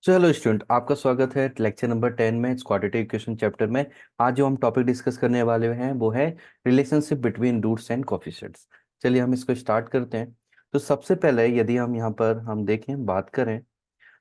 चलो स्टूडेंट, आपका स्वागत है लेक्चर नंबर 10 में क्वाड्रेटिक इक्वेशन चैप्टर में। आज जो हम टॉपिक डिस्कस करने वाले हैं वो है relationship between roots and coefficients. चलिए हम इसको स्टार्ट करते हैं। तो सबसे पहले यदि हम यहाँ पर हम देखें बात करें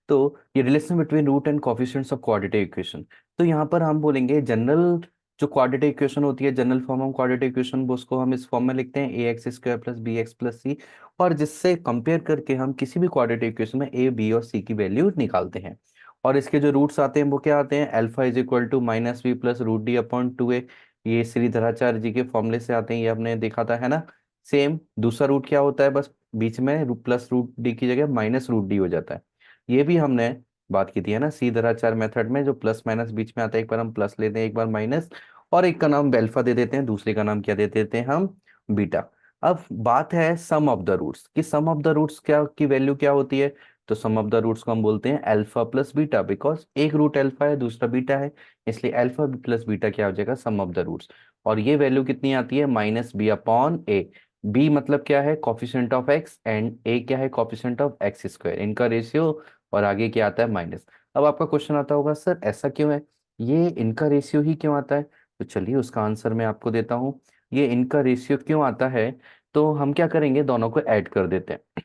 तो ये relation between root and coefficients of quadratic equation. तो यहाँ पर हम बोलेंगे जनरल जो क्वाड्रेटिक इक्वेशन होती है, general form of quadratic equation, वो उसको हम इस फॉर्म में लिखते हैं A X square plus B X plus C. और जिससे कंपेयर करके हम किसी भी क्वाड्रेटिक इक्वेशन में ए बी और सी की वैल्यू निकालते हैं। और इसके जो रूट्स आते हैं वो क्या आते हैं, alpha is equal to minus B plus root D upon two A. ये श्रीधराचार्य जी के फॉर्मूले से आते हैं, ये हमने देखा था, है ना। सेम दूसरा रूट क्या होता है, बस बीच में प्लस रूट डी की जगह माइनस रूट डी हो जाता है। ये भी हमने बात की थी, है ना, श्रीधराचार्य मेथड में जो प्लस माइनस बीच में आता है, एक बार हम प्लस लेते हैं, एक बार माइनस, और एक का नाम अल्फा दे देते हैं, दूसरे का नाम क्या दे देते हैं हम, बीटा। अब बात है सम ऑफ द रूट्स कि सम ऑफ द रूट्स क्या की वैल्यू क्या होती है। तो सम ऑफ द रूट्स को हम बोलते हैं अल्फा प्लस बीटा, बिकॉज एक रूट अल्फा है दूसरा बीटा है, इसलिए अल्फा प्लस बीटा क्या हो जाएगा, सम ऑफ द रूट्स। और ये वैल्यू कितनी आती है, माइनस बी अपॉन ए। बी मतलब क्या है, कॉफिशिएंट ऑफ एक्स, एंड ए क्या है, कॉफिशिएंट ऑफ एक्स स्क्वायर, इनका रेशियो। और आगे क्या आता है, माइनस। अब आपका क्वेश्चन आता होगा, सर ऐसा क्यों है, ये इनका रेशियो ही क्यों आता है। तो चलिए उसका आंसर मैं आपको देता हूँ। ये इनका रेशियो क्यों आता है, तो हम क्या करेंगे, दोनों को ऐड कर देते हैं।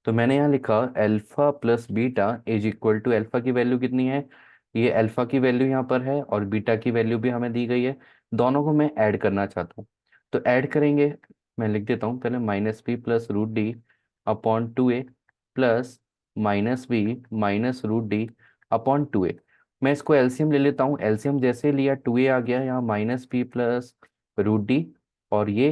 तो मैंने यहाँ लिखा alpha plus beta is equal to, alpha की वैल्यू कितनी है, ये अल्फा की वैल्यू यहाँ पर है, और बीटा की वैल्यू भी हमें दी गई है। दोनों को मैं ऐड करना चाहता हूँ। तो ऐड करेंगे, मैं लिख देता हूँ पहले, minus B plus root D upon two A plus minus B minus root D upon two A. मैं इसको एलसीएम ले लेता हूँ, एलसीएम जैसे लिया टू ए आ गया यहाँ, minus B plus root D, और ये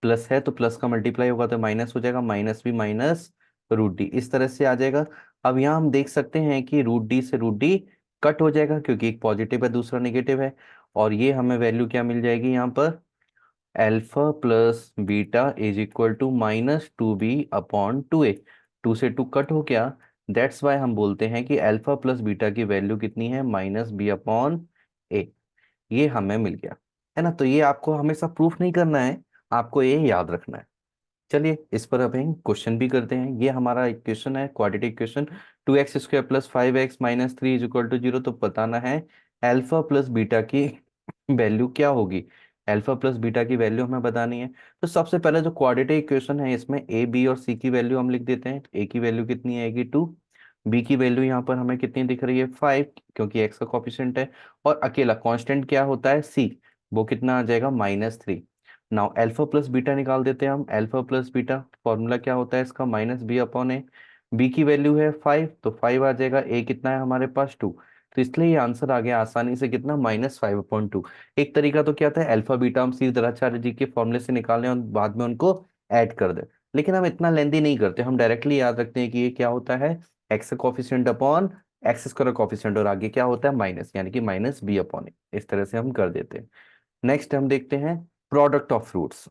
प्लस है तो प्लस का मल्टीप्लाई होगा तो माइनस हो जाएगा, minus B minus root D, इस तरह से आ जाएगा। अब यहाँ हम देख सकते हैं कि रूट डी से रूट डी कट हो जाएगा, क्योंकि एक पॉजिटिव है दूसरा नेगेटिव है। और ये हमें वैल्यू क्या मिल जाएगी यहाँ पर, alpha plus beta is equal to minus two B upon two A. Two से टू कट हो गया, दैट्स वाई हम बोलते हैं कि अल्फा प्लस बीटा की वैल्यू कितनी है, माइनस बी अपॉन ए। ये हमें मिल गया, है ना। तो ये आपको हमेशा प्रूफ नहीं करना है, आपको ये याद रखना है। चलिए इस पर अब हम क्वेश्चन भी करते हैं। ये हमारा इक्वेशन है, quadratic equation, two X square plus five X minus three is equal to zero. तो बताना है अल्फा प्लस बीटा की वैल्यू क्या होगी। अल्फा प्लस बीटा की वैल्यू हमें बतानी है। तो सबसे पहले जो क्वाड्रेटिक इक्वेशन है, इसमें ए बी और सी की वैल्यू हम लिख देते हैं। ए की वैल्यू कितनी आएगी, टू। बी की वैल्यू यहाँ पर हमें कितनी दिख रही है, फाइव, क्योंकि एक्स का कोफिशिएंट है। और अकेला कांस्टेंट क्या होता है, सी, वो कितना आ जाएगा, minus three. Now alpha plus beta निकाल देते हैं हम। अल्फा प्लस बीटा फॉर्मूला क्या होता है इसका, माइनस बी अपॉन ए। बी की वैल्यू है फाइव, तो फाइव आ जाएगा, ए कितना है हमारे पास, टू। तो इसलिए ये आंसर आ गया आसानी से कितना, माइनस फाइव अपॉन टू। एक तरीका तो क्या था, अल्फा बीटा हम श्रीधराचार्य जी के फॉर्मूले से निकालें और बाद में उनको ऐड कर दें। लेकिन हम इतना लेंदी नहीं करते, हम डायरेक्टली याद रखते हैं कि ये क्या होता है, x coefficient upon x square coefficient, और आगे क्या होता है, माइनस, यानी कि माइनस बी अपॉन ए। इस तरह से हम कर देते हैं। नेक्स्ट हम देखते हैं product of fruits.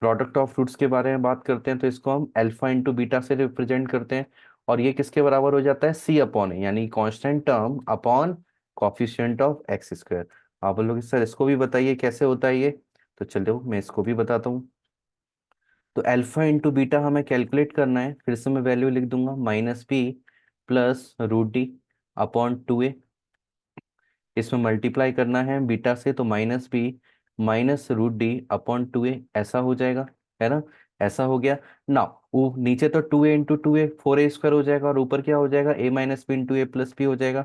Product of fruits के बारे में बात करते हैं, तो इसको हम अल्फा इंटू बीटा से रिप्रेजेंट करते हैं। और ये किसके बराबर हो जाता है, सी अपॉन ए, यानी constant term upon coefficient of X square. आप बोलोगे सर इसको भी बताइए कैसे होता है ये। तो चलो मैं इसको भी बताता हूँ। तो अल्फा इंटू बीटा हमें कैलकुलेट करना है, फिर से मैं वैल्यू लिख दूंगा, minus B plus root D upon two A. इसमें मल्टीप्लाई करना है बीटा से, तो minus B minus root D upon two A, ऐसा हो जाएगा, है ना। ऐसा हो गया ना। वो नीचे तो two A into two A, four A square हो जाएगा, और ऊपर क्या हो जाएगा, A minus B into A plus B हो जाएगा।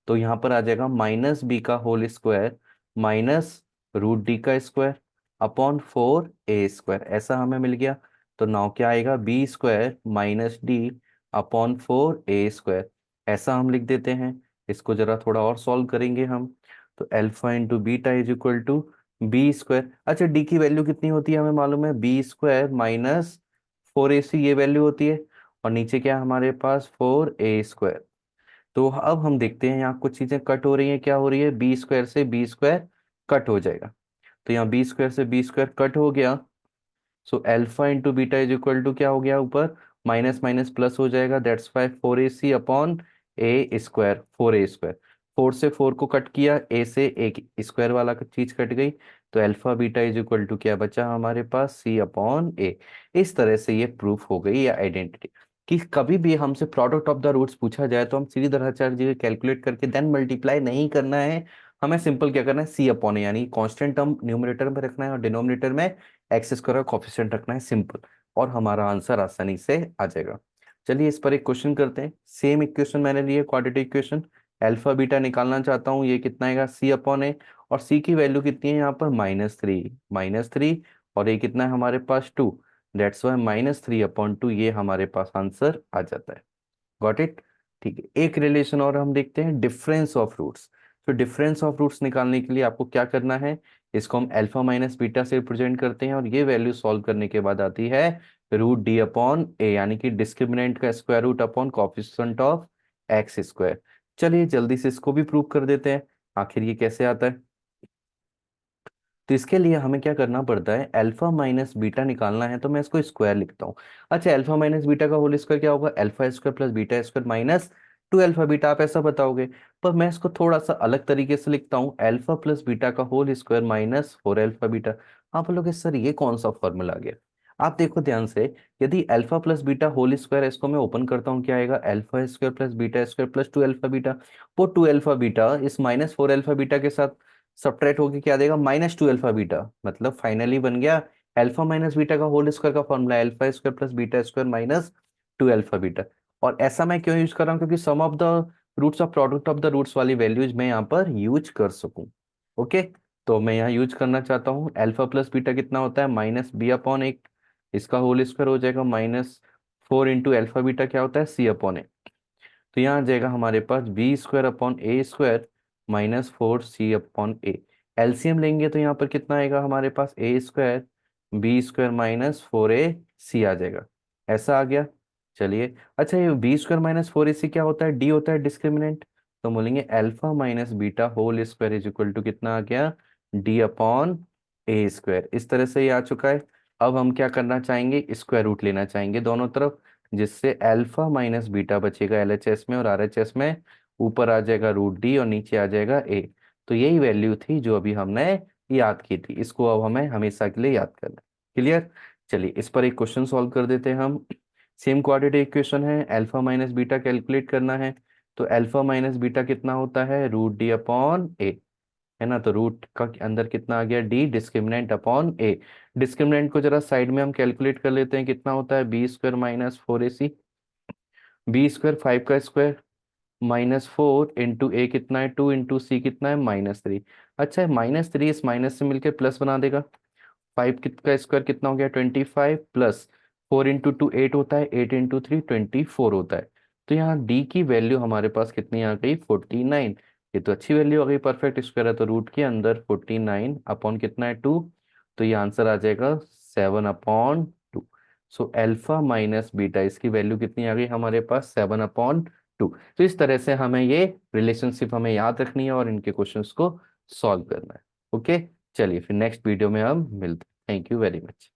तो यहाँ पर आ जाएगा माइनस बी का whole square minus root D का square upon four A square, ऐसा हमें मिल गया। तो नाउ क्या आएगा, B square minus D upon four A square, ऐसा हम लिख देते हैं। इसको जरा थोड़ा और सॉल्व करेंगे हम। तो alpha into beta is equal to B square, अच्छा डी की वैल्यू कितनी होती है हमें मालूम है, B square minus four A C, ये वैल्यू होती है। और नीचे क्या है हमारे पास, फोर ए स्क्वायर। तो अब हम देखते हैं यहाँ कुछ चीजें कट हो रही हैं, क्या हो रही है, बी स्क्वायर से बी स्क्वायर कट हो जाएगा। तो यहाँ बी स्क्वायर से बी स्क्वायर कट हो गया। So alpha into beta is equal to क्या हो गया, ऊपर माइनस माइनस प्लस हो जाएगा, that's why four A C upon A square, four A square. Four से फोर को कट किया, ए से एक स्क्वायर वाला चीज कट गई। तो alpha beta is equal to क्या बचा हमारे पास, सी अपॉन ए। इस तरह से ये प्रूफ हो गई या आइडेंटिटी। कि कभी भी हमसे प्रोडक्ट ऑफ द रूट्स पूछा जाए तो हम सीधी तरह चार जगह कैलकुलेट करके देन मल्टीप्लाई नहीं करना है। हमें सिंपल क्या करना है, सी अपॉन ए, यानी कांस्टेंट टर्म न्यूमरेटर में रखना है और डिनोमिनेटर में एक्स स्क्वायर का कोफिशिएंट रखना है, सिंपल। और हमारा आंसर आसानी से आ जाएगा। चलिए इस पर एक क्वेश्चन करते हैं। सेम इक्वेशन मैंने ली है, क्वाड्रेटिक इक्वेशन। अल्फा बीटा निकालना चाहता हूँ, ये कितना आएगा, सी अपॉन ए। और सी की वैल्यू कितनी है यहाँ पर, -3, और ये कितना है हमारे पास 2। दैट्स वाई -3/2, ये हमारे पास आंसर आ जाता है। Got it. ठीक है, एक रिलेशन और हम देखते हैं, डिफरेंस ऑफ रूट्स। तो डिफरेंस ऑफ रूट्स निकालने के लिए आपको क्या करना है, इसको हम अल्फा माइनस बीटा से रिप्रेजेंट करते हैं, और ये वैल्यू सॉल्व करने के बाद आती है √d/a, यानी कि डिस्क्रिमिनेंट का square root upon coefficient of X square. चलिए जल्दी से इसको भी प्रूव कर देते हैं, आखिर ये कैसे आता है। तो इसके लिए हमें क्या करना पड़ता है, अल्फा माइनस बीटा निकालना है, तो मैं इसको स्क्वायर लिखता हूँ। अच्छा, अल्फा माइनस बीटा का होल स्क्वायर क्या होगा, alpha square plus beta square minus 2 alpha beta, आप ऐसा बताओगे। पर मैं इसको थोड़ा सा अलग तरीके से लिखता हूँ, अल्फा प्लस बीटा का होल स्क्वायर -4 अल्फा बीटा। आप बोलोगे सर ये कौन सा फॉर्मूला आ गया। आप देखो ध्यान से, यदि alpha plus beta whole square, इसको मैं ओपन करता हूँ, क्या आएगा, alpha square plus beta square plus 2 alpha beta. वो 2 अल्फा बीटा इस -4 अल्फा बीटा के साथ सब्ट्रैक्ट होके क्या देगा, -2 अल्फा बीटा। मतलब फाइनली बन गया अल्फा माइनस बीटा का होल स्क्वायर का formula, alpha square plus beta square -2 alpha beta. और ऐसा मैं क्यों यूज कर रहा हूँ, क्योंकि sum of the roots of product of the roots वाली वैल्यूज मैं यहाँ पर यूज कर सकूं। ओके, तो मैं यहाँ यूज करना चाहता हूँ, अल्फा प्लस बीटा कितना होता है, -b/1, इसका होल स्क्वायर हो जाएगा -4 × अल्फा बीटा, क्या होता है, c/a। तो यहाँ आ जाएगा हमारे पास b² upon a² -4c/a। LCM लेंगे तो यहाँ पर कितना आएगा हमारे पास, a² b² -4ac आ जाएगा। ऐसा आ गया। चलिए, अच्छा ये b² -4ac क्या होता है, d होता है डिस्क्रिमिनेंट। तो बोलेंगे alpha minus beta whole square is equal to कितना आ गया, d/a²। इस तरह से ये आ चुका है। अब हम क्या करना चाहेंगे, स्क्वायर रूट लेना चाहेंगे दोनों तरफ, जिससे अल्फा माइनस बीटा बचेगा एलएचएस में और आरएचएस में, ऊपर आ जाएगा √d और नीचे आ जाएगा a। तो यही वैल्यू थी जो अभी हमने याद की थी, इसको अब हमें हमेशा के लिए याद करना है। क्लियर। चलिए इस पर एक क्वेश्चन सॉल्व कर देते हैं हम। सेम क्वाड्रेटिक इक्वेशन है, अल्फा माइनस बीटा कैलकुलेट करना है। तो अल्फा माइनस बीटा कितना होता है, √d/a, है ना। तो रूट का अंदर कितना आ गया, d discriminant upon a। Discriminant को जरा साइड में हम कैलकुलेट कर लेते हैं, कितना होता है, b² -4ac। b² 5 का स्क्वायर -4 इंटू ए कितना है, 2 इंटू सी कितना है, -3। अच्छा है, -3 इस माइनस से मिलकर प्लस बना देगा। 5 का स्क्वायर कितना हो गया, 25, प्लस 4 × 2 8 होता है, 8 × 3 24 होता है। तो यहाँ डी की वैल्यू हमारे पास कितनी आ गई, 49। ये तो अच्छी वैल्यू आ गई, परफेक्ट स्क्वायर है, तो रूट के अंदर 49 अपॉन कितना है, 2। तो ये आंसर आ जाएगा 7/2। सो अल्फा माइनस बीटा, इसकी वैल्यू कितनी आ गई हमारे पास, 7/2। तो इस तरह से हमें ये रिलेशनशिप हमें याद रखनी है और इनके क्वेश्चंस को सॉल्व करना है। ओके, चलिए फिर नेक्स्ट वीडियो में हम मिलते हैं। Thank you very much.